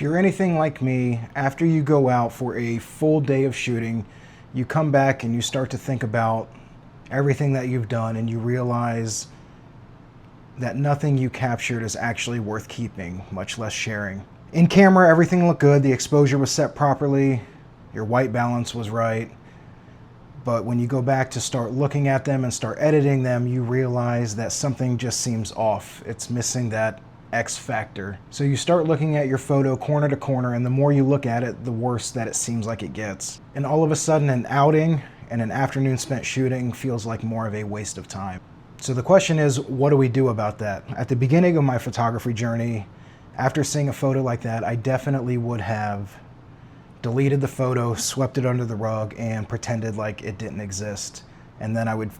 you're anything like me, after you go out for a full day of shooting, you come back and you start to think about everything that you've done, and you realize that nothing you captured is actually worth keeping, much less sharing. In camera, everything looked good. The exposure was set properly. Your white balance was right. But when you go back to start looking at them and start editing them, you realize that something just seems off. It's missing that X factor. So you start looking at your photo corner to corner, and the more you look at it, the worse that it seems like it gets. And all of a sudden, an outing and an afternoon spent shooting feels like more of a waste of time. So the question is, what do we do about that? At the beginning of my photography journey, after seeing a photo like that, I definitely would have deleted the photo, swept it under the rug, and pretended like it didn't exist. And then I would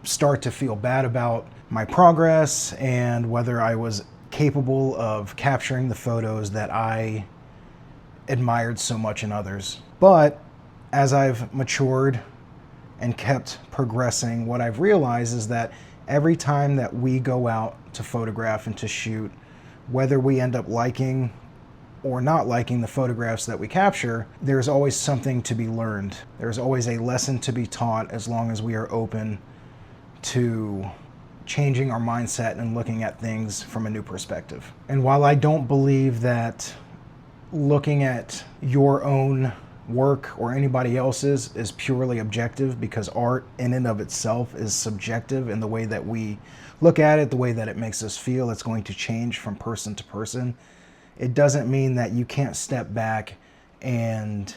start to feel bad about my progress and whether I was capable of capturing the photos that I admired so much in others. But as I've matured and kept progressing, what I've realized is that every time that we go out to photograph and to shoot, whether we end up liking or not liking the photographs that we capture, there's always something to be learned. There's always a lesson to be taught, as long as we are open to changing our mindset and looking at things from a new perspective. And while I don't believe that looking at your own work or anybody else's is purely objective, because art in and of itself is subjective in the way that we look at it, the way that it makes us feel, it's going to change from person to person. It doesn't mean that you can't step back and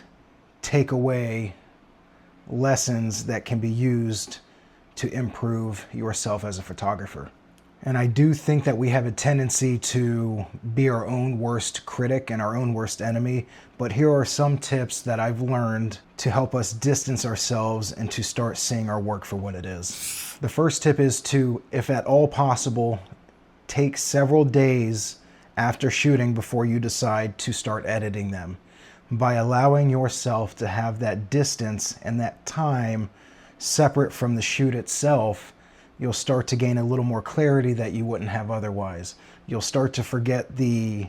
take away lessons that can be used to improve yourself as a photographer. And I do think that we have a tendency to be our own worst critic and our own worst enemy, but here are some tips that I've learned to help us distance ourselves and to start seeing our work for what it is. The first tip is to, if at all possible, take several days after shooting before you decide to start editing them. By allowing yourself to have that distance and that time separate from the shoot itself, you'll start to gain a little more clarity that you wouldn't have otherwise. You'll start to forget the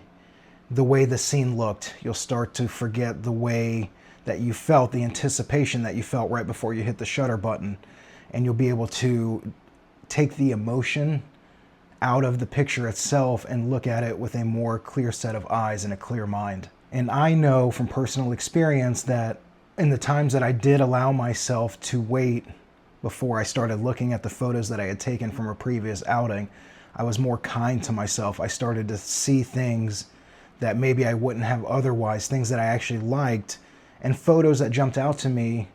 way the scene looked. You'll start to forget the way that you felt, the anticipation that you felt right before you hit the shutter button. And you'll be able to take the emotion out of the picture itself and look at it with a more clear set of eyes and a clear mind. And I know from personal experience that in the times that I did allow myself to wait before I started looking at the photos that I had taken from a previous outing, I was more kind to myself. I started to see things that maybe I wouldn't have otherwise, things that I actually liked, and photos that jumped out to me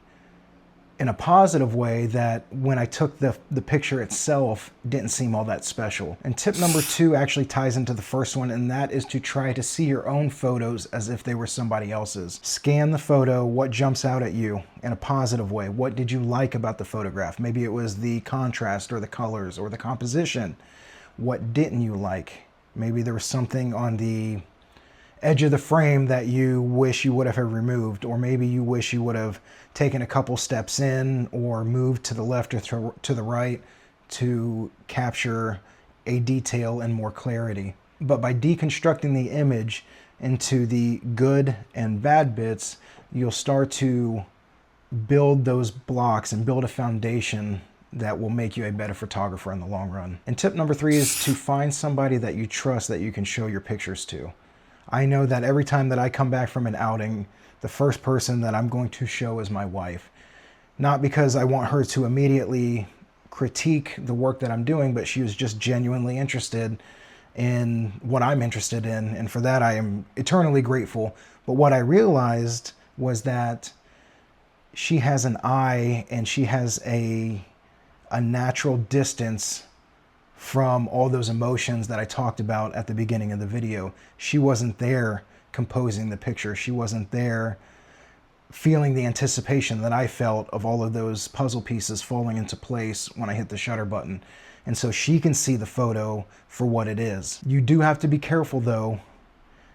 in a positive way that when I took the picture itself didn't seem all that special. And tip number 2 actually ties into the first one, and that is to try to see your own photos as if they were somebody else's. Scan the photo, what jumps out at you in a positive way? What did you like about the photograph? Maybe it was the contrast or the colors or the composition. What didn't you like? Maybe there was something on the edge of the frame that you wish you would have removed, or maybe you wish you would have taken a couple steps in or moved to the left or to the right to capture a detail and more clarity. But by deconstructing the image into the good and bad bits, you'll start to build those blocks and build a foundation that will make you a better photographer in the long run. And tip number 3 is to find somebody that you trust that you can show your pictures to. I know that every time that I come back from an outing, the first person that I'm going to show is my wife. Not because I want her to immediately critique the work that I'm doing, but she was just genuinely interested in what I'm interested in, and for that I am eternally grateful. But what I realized was that she has an eye and she has a natural distance from all those emotions that I talked about at the beginning of the video. She wasn't there composing the picture. She wasn't there feeling the anticipation that I felt of all of those puzzle pieces falling into place when I hit the shutter button. And so she can see the photo for what it is. You do have to be careful though.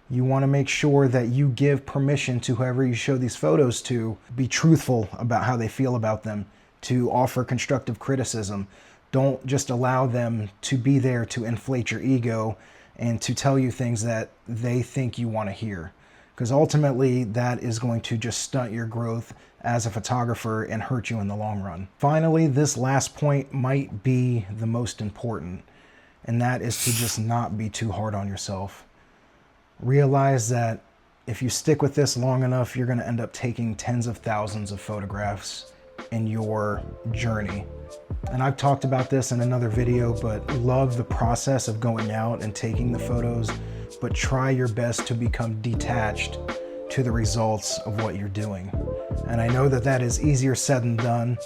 You want to make sure that you give permission to whoever you show these photos to be truthful about how they feel about them, to offer constructive criticism. Don't just allow them to be there to inflate your ego and to tell you things that they think you want to hear. because ultimately that is going to just stunt your growth as a photographer and hurt you in the long run. Finally, this last point might be the most important, and that is to just not be too hard on yourself. Realize that if you stick with this long enough, you're going to end up taking tens of thousands of photographs in your journey. And I've talked about this in another video, but love the process of going out and taking the photos, but try your best to become detached to the results of what you're doing. And I know that that is easier said than done,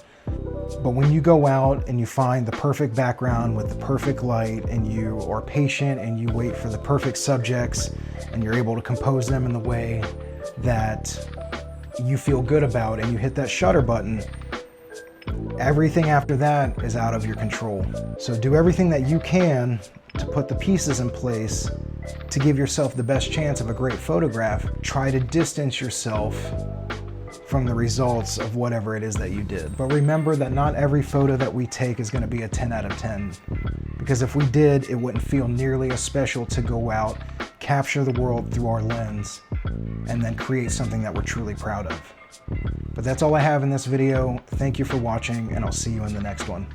but when you go out and you find the perfect background with the perfect light, and you are patient and you wait for the perfect subjects, and you're able to compose them in the way that you feel good about, and you hit that shutter button, everything after that is out of your control. So do everything that you can to put the pieces in place to give yourself the best chance of a great photograph. Try to distance yourself from the results of whatever it is that you did. But remember that not every photo that we take is going to be a 10 out of 10. Because if we did, it wouldn't feel nearly as special to go out, capture the world through our lens, and then create something that we're truly proud of. But that's all I have in this video. Thank you for watching, and I'll see you in the next one.